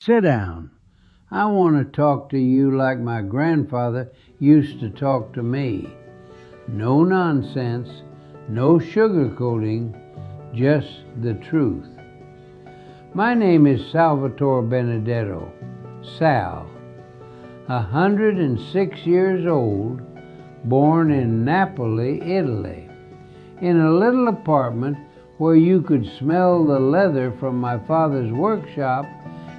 Sit down. I want to talk to you like my grandfather used to talk to me. No nonsense, no sugarcoating, just the truth. My name is Salvatore Benedetto, Sal, 106 years old, born in Napoli, Italy, in a little apartment where you could smell the leather from my father's workshop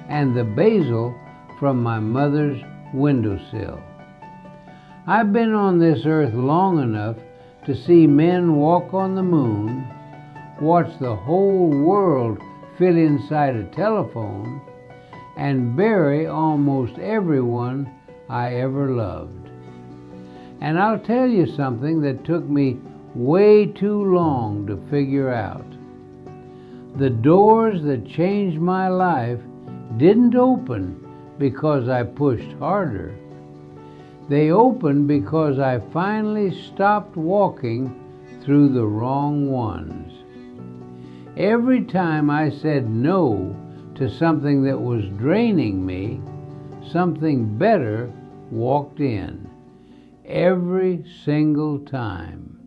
and the basil from my mother's windowsill. I've been on this earth long enough to see men walk on the moon, watch the whole world fit inside a telephone, and bury almost everyone I ever loved. And I'll tell you something that took me way too long to figure out. The doors that changed my life didn't open because I pushed harder. They opened because I finally stopped walking through the wrong ones. Every time I said no to something that was draining me, something better walked in. Every single time.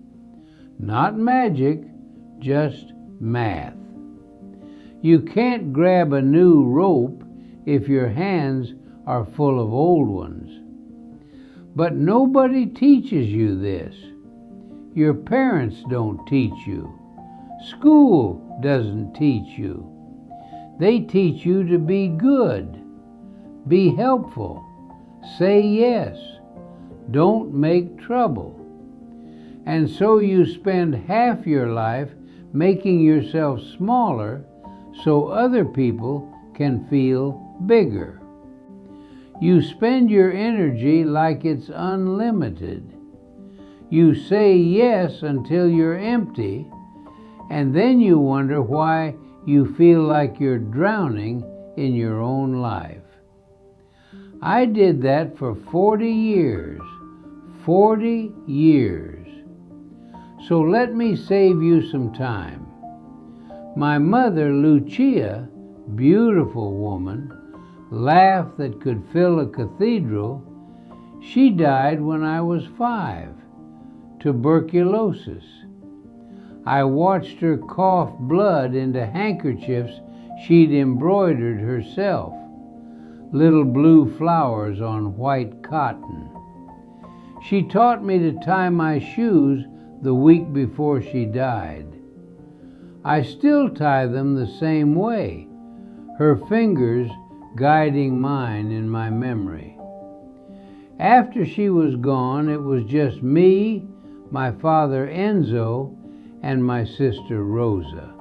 Not magic, just math. You can't grab a new rope if your hands are full of old ones. But nobody teaches you this. Your parents don't teach you. School doesn't teach you. They teach you to be good, be helpful, say yes, don't make trouble. And so you spend half your life making yourself smaller so other people can feel bigger. You spend your energy like it's unlimited. You say yes until you're empty, and then you wonder why you feel like you're drowning in your own life. I did that for 40 years. 40 years. So let me save you some time. My mother, Lucia, beautiful woman, laugh that could fill a cathedral, she died when I was 5, tuberculosis. I watched her cough blood into handkerchiefs she'd embroidered herself, little blue flowers on white cotton. She taught me to tie my shoes the week before she died. I still tie them the same way, her fingers guiding mine in my memory. After she was gone, it was just me, my father Enzo, and my sister Rosa.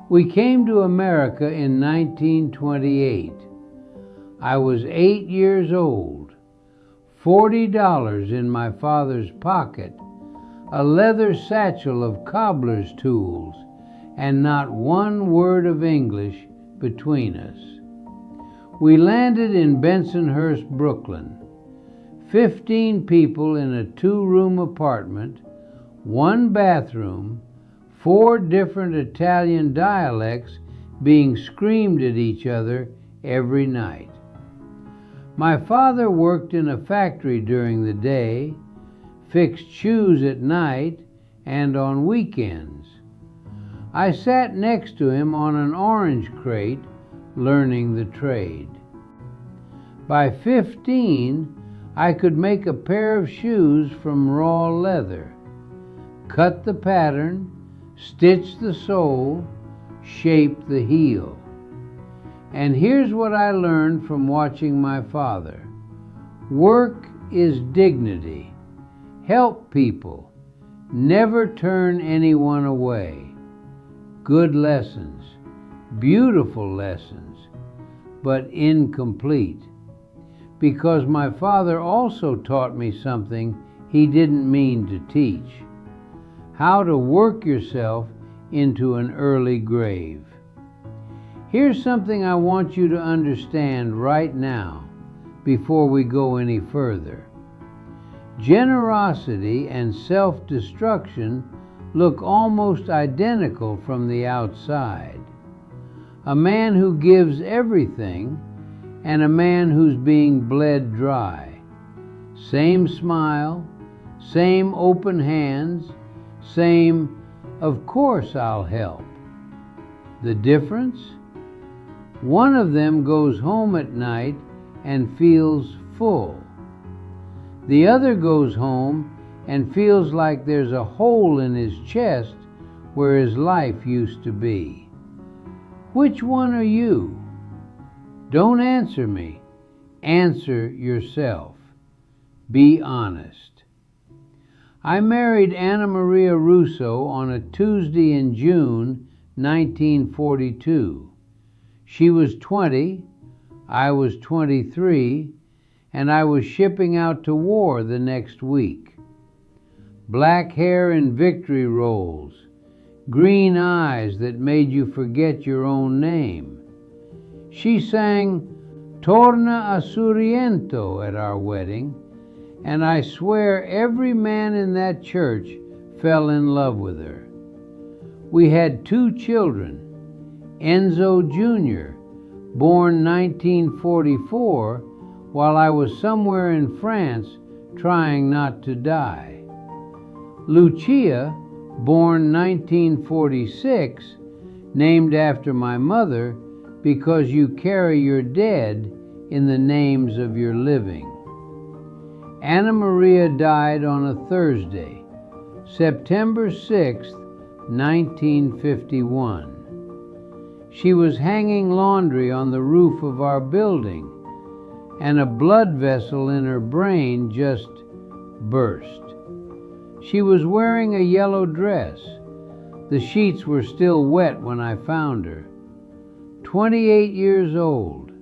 We came to America in 1928. I was 8 years old, $40 in my father's pocket, a leather satchel of cobbler's tools, and not one word of English between us. We landed in Bensonhurst, Brooklyn. 15 people in a 2-room apartment, 1 bathroom, 4 different Italian dialects being screamed at each other every night. My father worked in a factory during the day, fixed shoes at night, and on weekends. I sat next to him on an orange crate, learning the trade. By 15, I could make a pair of shoes from raw leather, cut the pattern, stitch the sole, shape the heel. And here's what I learned from watching my father. Work is dignity. Help people. Never turn anyone away. Good lessons, beautiful lessons, but incomplete. Because my father also taught me something he didn't mean to teach. How to work yourself into an early grave. Here's something I want you to understand right now before we go any further. Generosity and self-destruction look almost identical from the outside. a man who gives everything, and a man who's being bled dry. Same smile, same open hands, same, of course I'll help. The difference? One of them goes home at night and feels full. The other goes home and feels like there's a hole in his chest where his life used to be. Which one are you? Don't answer me. Answer yourself. Be honest. I married Anna Maria Russo on a Tuesday in June 1942. She was 20, I was 23, and I was shipping out to war the next week. Black hair in victory rolls, green eyes that made you forget your own name. She sang Torna a Sorrento at our wedding, and I swear every man in that church fell in love with her. We had 2 children, Enzo Jr., born 1944, while I was somewhere in France trying not to die. Lucia, born 1946, named after my mother because you carry your dead in the names of your living. Anna Maria died on a Thursday, September 6, 1951. She was hanging laundry on the roof of our building, and a blood vessel in her brain just burst. She was wearing a yellow dress. The sheets were still wet when I found her. 28 years old.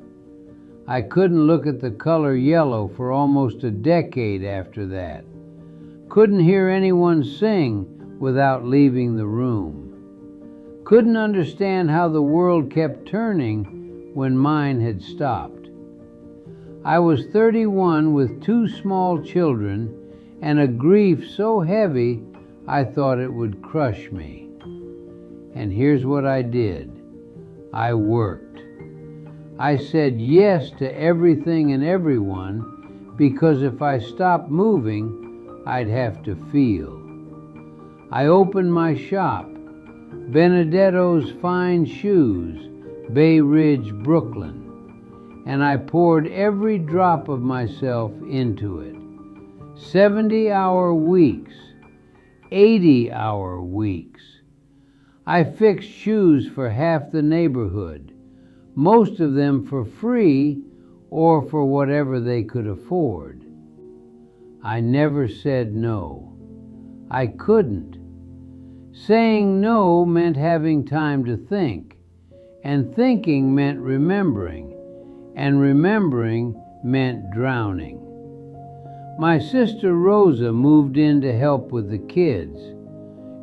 I couldn't look at the color yellow for almost a decade after that. Couldn't hear anyone sing without leaving the room. Couldn't understand how the world kept turning when mine had stopped. I was 31 with 2 small children and a grief so heavy I thought it would crush me. And here's what I did. I worked. I said yes to everything and everyone because if I stopped moving, I'd have to feel. I opened my shop, Benedetto's Fine Shoes, Bay Ridge, Brooklyn, and I poured every drop of myself into it. 70-hour weeks, 80-hour weeks. I fixed shoes for half the neighborhood, most of them for free or for whatever they could afford. I never said no. I couldn't. Saying no meant having time to think, and thinking meant remembering, and remembering meant drowning. My sister Rosa moved in to help with the kids.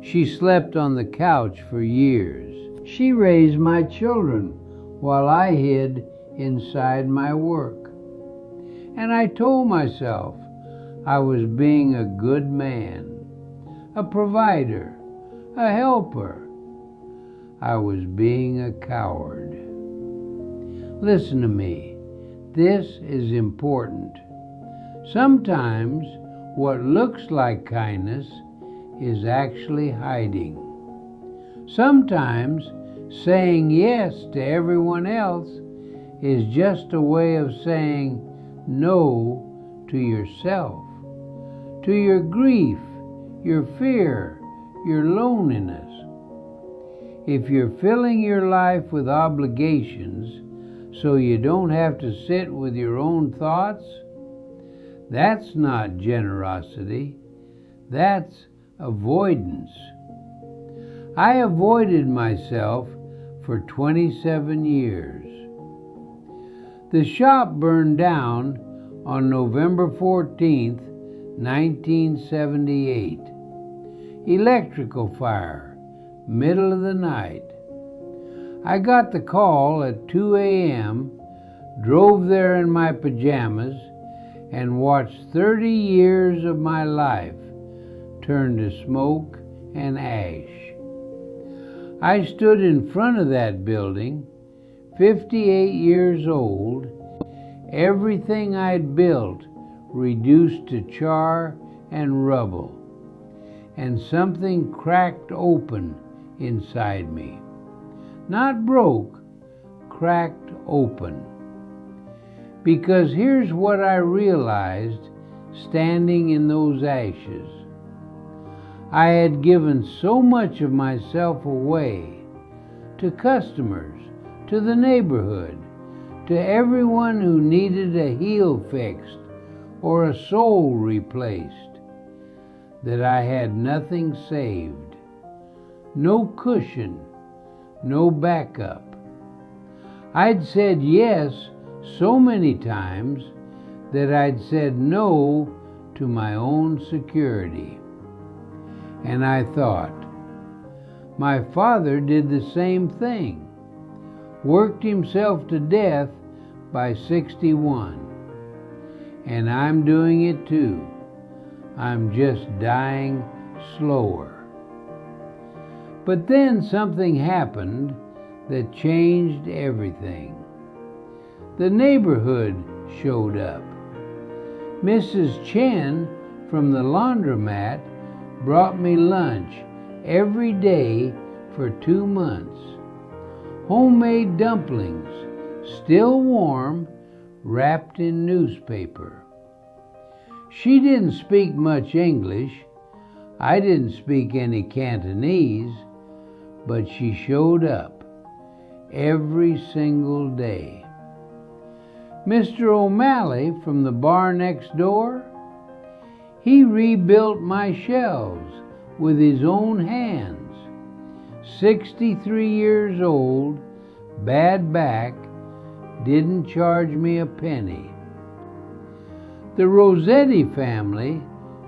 She slept on the couch for years. She raised my children while I hid inside my work. And I told myself I was being a good man, a provider, a helper. I was being a coward. Listen to me. This is important. Sometimes what looks like kindness is actually hiding. Sometimes saying yes to everyone else is just a way of saying no to yourself, to your grief, your fear, your loneliness. If you're filling your life with obligations so you don't have to sit with your own thoughts, that's not generosity, that's avoidance. I avoided myself for 27 years. The shop burned down on November 14th, 1978. Electrical fire, middle of the night. I got the call at 2 a.m., drove there in my pajamas, and watched 30 years of my life turn to smoke and ash. I stood in front of that building, 58 years old, everything I'd built reduced to char and rubble, and something cracked open inside me. Not broke, cracked open. Because here's what I realized standing in those ashes. I had given so much of myself away to customers, to the neighborhood, to everyone who needed a heel fixed or a soul replaced, that I had nothing saved, no cushion, no backup. I'd said yes so many times that I'd said no to my own security. And I thought, my father did the same thing, worked himself to death by 61. And I'm doing it too. I'm just dying slower. But then something happened that changed everything. The neighborhood showed up. Mrs. Chen from the laundromat brought me lunch every day for 2 months. Homemade dumplings, still warm, wrapped in newspaper. She didn't speak much English. I didn't speak any Cantonese, but she showed up every single day. Mr. O'Malley from the bar next door, he rebuilt my shelves with his own hands. 63 years old, bad back, didn't charge me a penny. The Rossetti family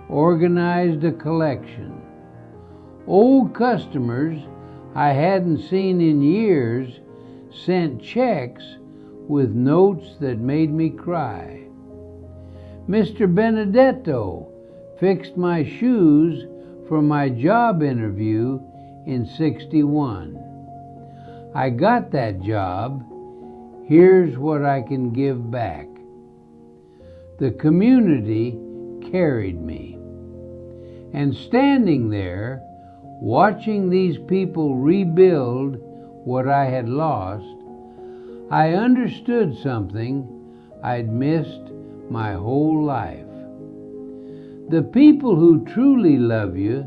organized a collection. Old customers I hadn't seen in years sent checks with notes that made me cry. Mr. Benedetto fixed my shoes for my job interview in 61. I got that job. Here's what I can give back. The community carried me. And standing there, watching these people rebuild what I had lost, I understood something I'd missed my whole life. The people who truly love you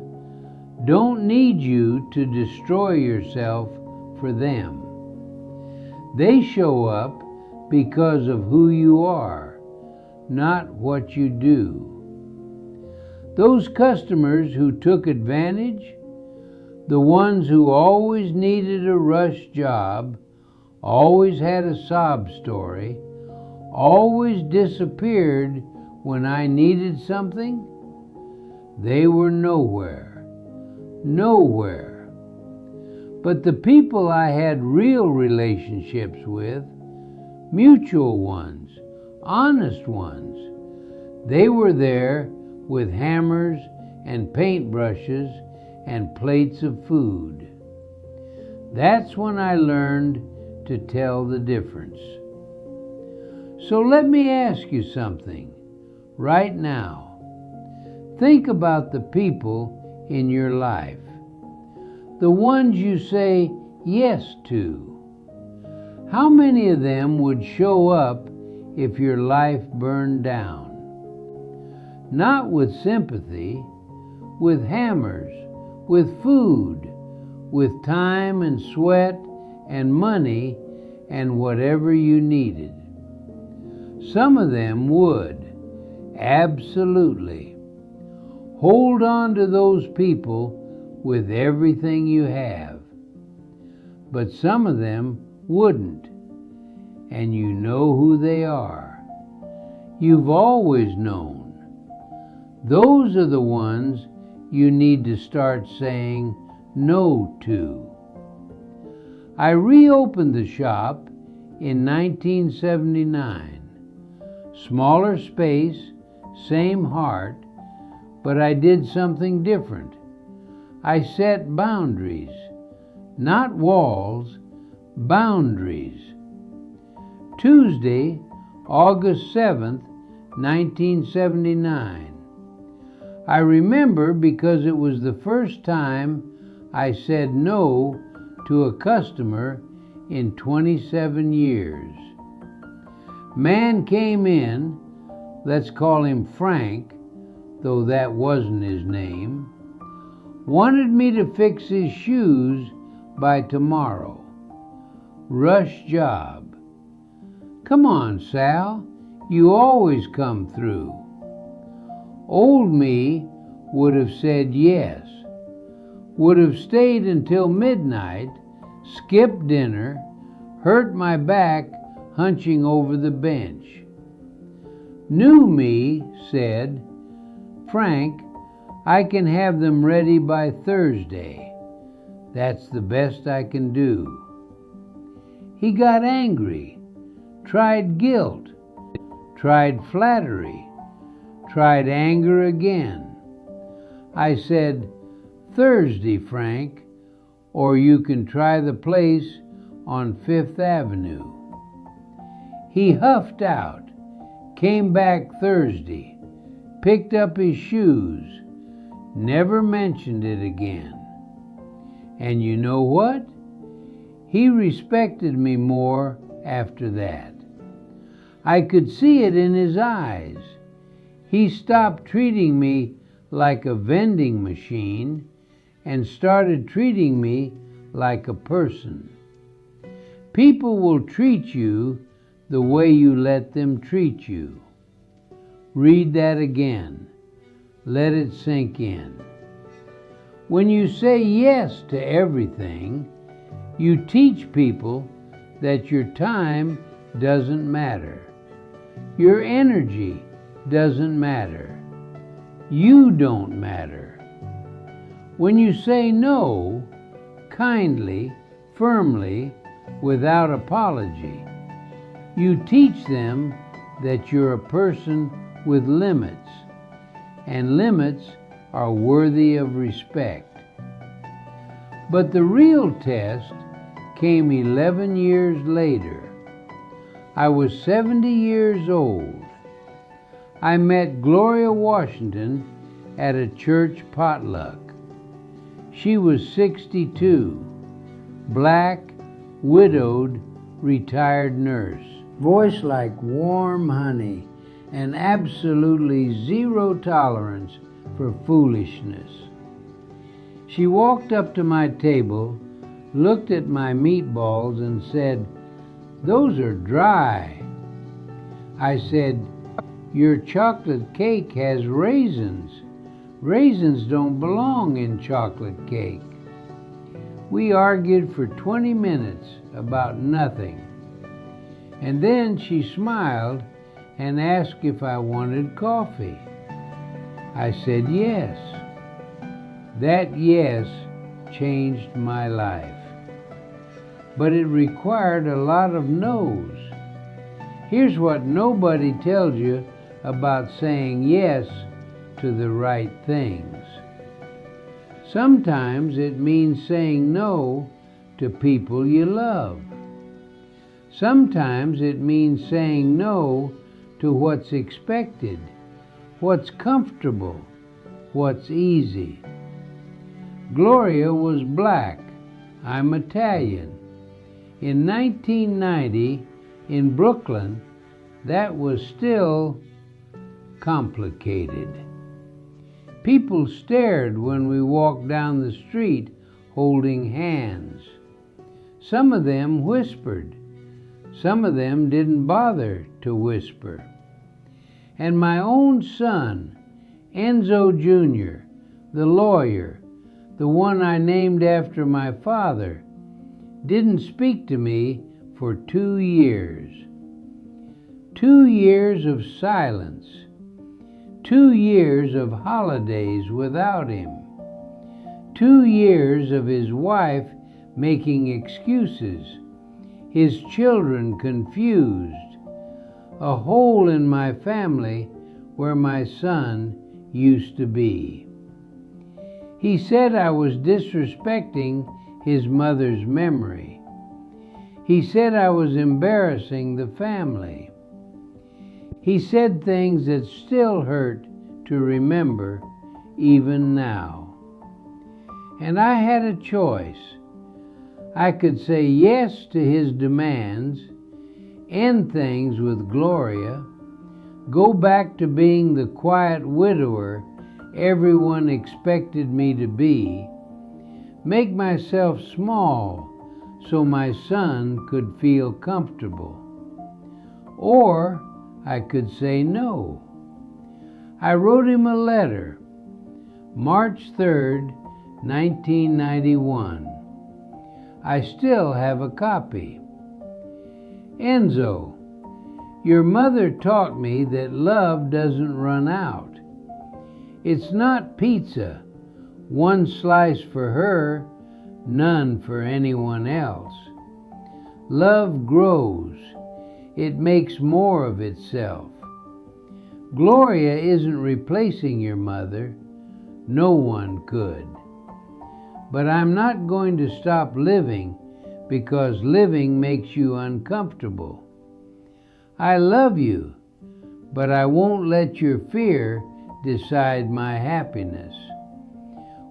don't need you to destroy yourself for them. They show up because of who you are, not what you do. Those customers who took advantage, the ones who always needed a rush job, always had a sob story, always disappeared when I needed something, they were nowhere. Nowhere. But the people I had real relationships with, mutual ones, honest ones, they were there with hammers and paintbrushes and plates of food. That's when I learned to tell the difference. So let me ask you something right now. Think about the people in your life, the ones you say yes to. How many of them would show up if your life burned down? Not with sympathy, with hammers, with food, with time and sweat and money and whatever you needed. Some of them would, absolutely. Hold on to those people with everything you have. But some of them wouldn't, and you know who they are. You've always known. Those are the ones you need to start saying no to. I reopened the shop in 1979. Smaller space, same heart, but I did something different. I set boundaries, not walls, boundaries. Tuesday, August 7th, 1979. I remember because it was the first time I said no to a customer in 27 years. Man came in, let's call him Frank, though that wasn't his name, wanted me to fix his shoes by tomorrow. Rush job. Come on, Sal, you always come through. Old me would have said yes, would have stayed until midnight, skipped dinner, hurt my back hunching over the bench. New me said, Frank, I can have them ready by Thursday. That's the best I can do. He got angry, tried guilt, tried flattery, tried anger again. I said, Thursday, Frank, or you can try the place on Fifth Avenue. He huffed out, came back Thursday, picked up his shoes, never mentioned it again. And you know what? He respected me more after that. I could see it in his eyes. He stopped treating me like a vending machine and started treating me like a person. People will treat you the way you let them treat you. Read that again. Let it sink in. When you say yes to everything, you teach people that your time doesn't matter. Your energy doesn't matter. You don't matter. When you say no, kindly, firmly, without apology, you teach them that you're a person with limits, and limits are worthy of respect. But the real test came 11 years later. I was 70 years old. I met Gloria Washington at a church potluck. She was 62, black, widowed, retired nurse. Voice like warm honey and absolutely zero tolerance for foolishness. She walked up to my table, looked at my meatballs and said, "Those are dry." I said, "Your chocolate cake has raisins. Raisins don't belong in chocolate cake." We argued for 20 minutes about nothing. And then she smiled and asked if I wanted coffee. I said yes. That yes changed my life. But it required a lot of no's. Here's what nobody tells you about saying yes to the right things. Sometimes it means saying no to people you love. Sometimes it means saying no to what's expected, what's comfortable, what's easy. Gloria was black. I'm Italian. In 1990, in Brooklyn, that was still complicated. People stared when we walked down the street holding hands. Some of them whispered. Some of them didn't bother to whisper. And my own son, Enzo Jr., the lawyer, the one I named after my father, didn't speak to me for 2 years. 2 years of silence. 2 years of holidays without him. 2 years of his wife making excuses, his children confused, a hole in my family where my son used to be. He said I was disrespecting his mother's memory. He said I was embarrassing the family. He said things that still hurt to remember even now. And I had a choice. I could say yes to his demands, end things with Gloria, go back to being the quiet widower everyone expected me to be, make myself small so my son could feel comfortable. Or I could say no. I wrote him a letter, March 3rd, 1991. I still have a copy. Enzo, your mother taught me that love doesn't run out. It's not pizza, one slice for her, none for anyone else. Love grows. It makes more of itself. Gloria isn't replacing your mother. No one could. But I'm not going to stop living because living makes you uncomfortable. I love you, but I won't let your fear decide my happiness.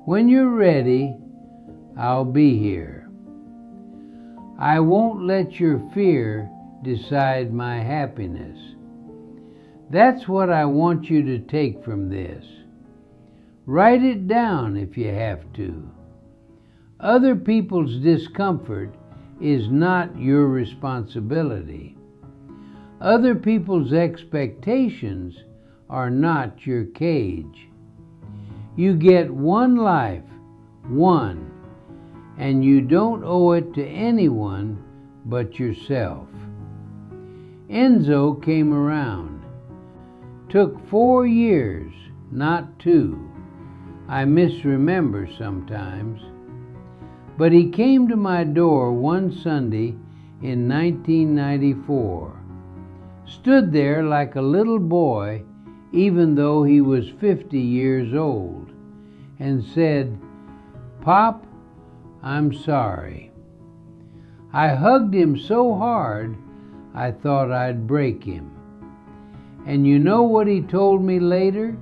When you're ready, I'll be here. I won't let your fear decide my happiness. That's what I want you to take from this. Write it down if you have to. Other people's discomfort is not your responsibility. Other people's expectations are not your cage. You get one life, one, and you don't owe it to anyone but yourself. Enzo came around. Took 4 years, not 2. I misremember sometimes. But he came to my door one Sunday in 1994, stood there like a little boy even though he was 50 years old, and said, "Pop, I'm sorry." I hugged him so hard I thought I'd break him. And you know what he told me later?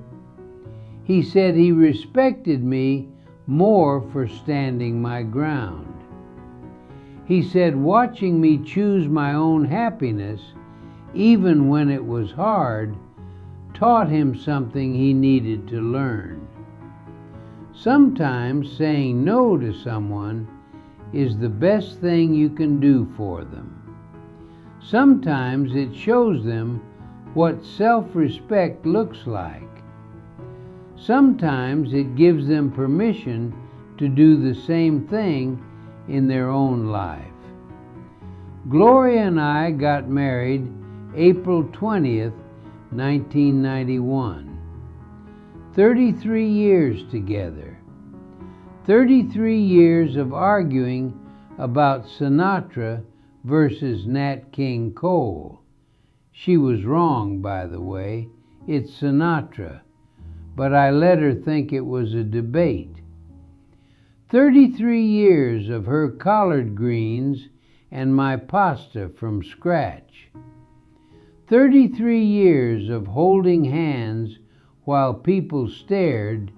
He said he respected me more for standing my ground. He said watching me choose my own happiness, even when it was hard, taught him something he needed to learn. Sometimes saying no to someone is the best thing you can do for them. Sometimes it shows them what self-respect looks like. Sometimes it gives them permission to do the same thing in their own life. Gloria and I got married April 20th, 1991. 33 years together. 33 years of arguing about Sinatra versus Nat King Cole. She was wrong, by the way. It's Sinatra. But I let her think it was a debate. 33 years of her collard greens and my pasta from scratch. 33 years of holding hands while people stared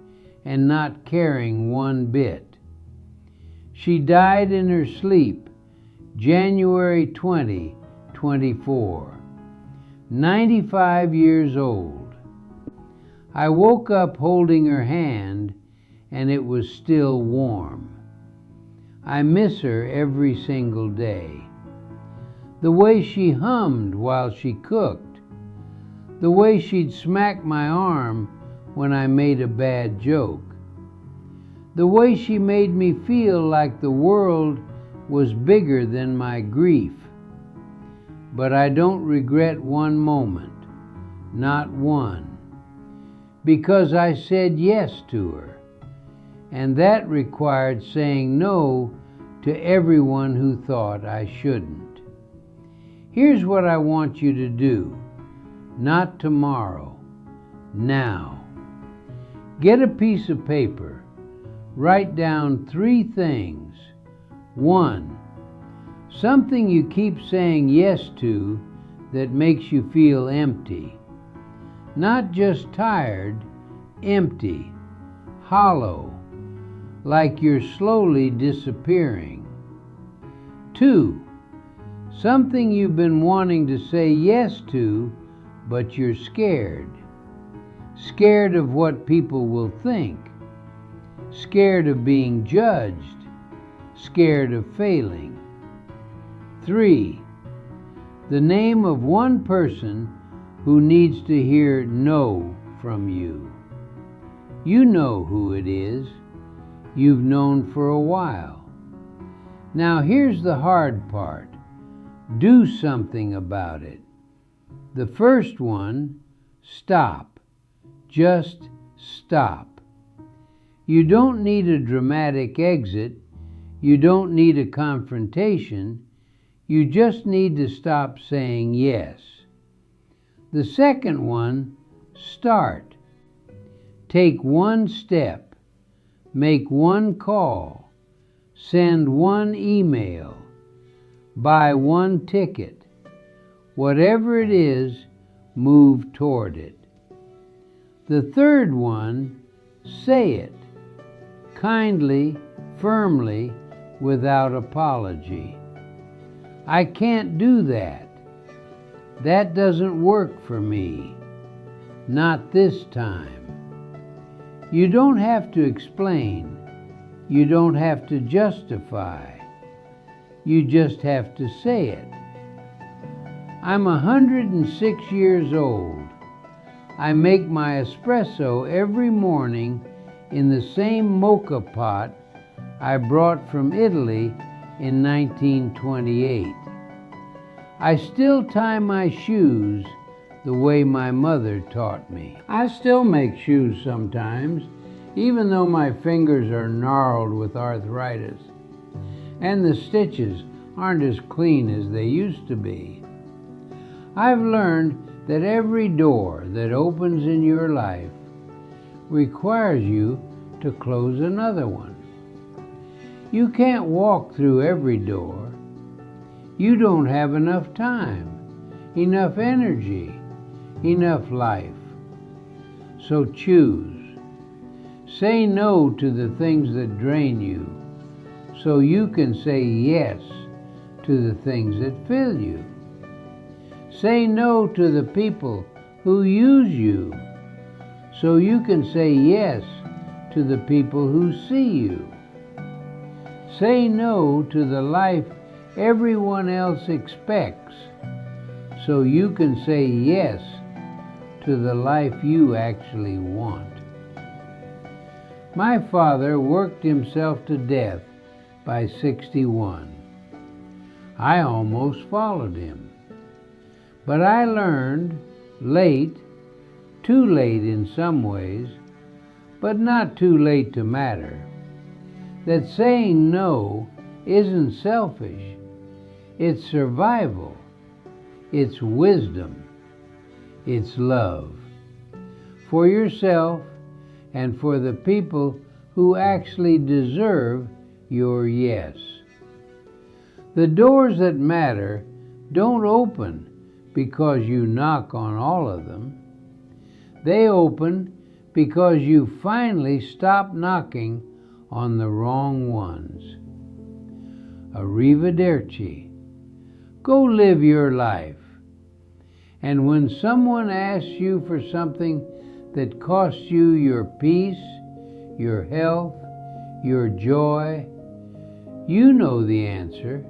and not caring one bit. She died in her sleep, January 20, 24, 95 years old. I woke up holding her hand, and it was still warm. I miss her every single day. The way she hummed while she cooked. The way she'd smack my arm when I made a bad joke. The way she made me feel like the world was bigger than my grief. But I don't regret one moment, not one. Because I said yes to her, and that required saying no to everyone who thought I shouldn't. Here's what I want you to do, not tomorrow, now. Get a piece of paper, write down 3 things. 1, Something you keep saying yes to that makes you feel empty. Not just tired, empty, hollow, like you're slowly disappearing. 2. Something you've been wanting to say yes to, but you're scared. Scared of what people will think. Scared of being judged. Scared of failing. 3. The name of one person who needs to hear no from you. You know who it is. You've known for a while. Now here's the hard part. Do something about it. The first one, stop. Just stop. You don't need a dramatic exit. You don't need a confrontation. You just need to stop saying yes. The second one, start. Take one step. Make one call. Send one email. Buy one ticket. Whatever it is, move toward it. The third one, say it. Kindly, firmly, without apology. I can't do that. That doesn't work for me. Not this time. You don't have to explain. You don't have to justify. You just have to say it. I'm 106 years old. I make my espresso every morning in the same mocha pot I brought from Italy in 1928. I still tie my shoes the way my mother taught me. I still make shoes sometimes, even though my fingers are gnarled with arthritis, and the stitches aren't as clean as they used to be. I've learned that every door that opens in your life requires you to close another one. You can't walk through every door. You don't have enough time, enough energy, enough life. So choose. Say no to the things that drain you so you can say yes to the things that fill you. Say no to the people who use you so you can say yes to the people who see you. Say no to the life everyone else expects so you can say yes to the life you actually want. My father worked himself to death by 61. I almost followed him. But I learned late, too late in some ways, but not too late to matter, that saying no isn't selfish. It's survival. It's wisdom. It's love. For yourself and for the people who actually deserve your yes. The doors that matter don't open because you knock on all of them. They open because you finally stop knocking on the wrong ones. Arrivederci. Go live your life. And when someone asks you for something that costs you your peace, your health, your joy, you know the answer.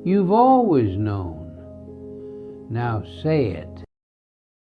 You've always known. Now say it.